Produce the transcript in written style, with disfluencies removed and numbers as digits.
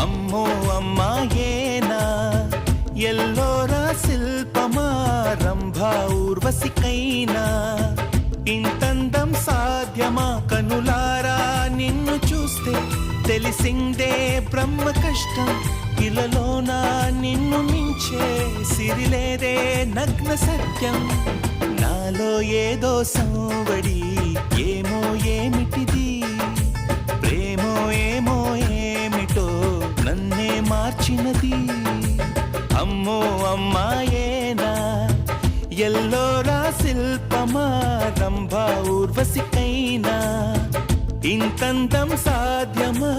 అమ్మో అమ్మాయేనా ఎల్లోరా శిల్పమా రంభా ఊర్వశికైనా ఇంతందం సాధ్యమా కనులారా నిన్ను చూస్తే తెలిసిందే బ్రహ్మ కష్టం ఇలలోనా నిన్ను మించే సిరిలేదే నగ్న సత్యం నాలో ఏదో సంవడి ఏమో ఏమిటిది ప్రేమో ఏమో ఏమిటో నన్నే మార్చినది అమ్మో అమ్మాయేనా ఎల్లోరా శిల్పమా రంభా ఊర్వశికైనా ఇంతంతం సాధ్యమా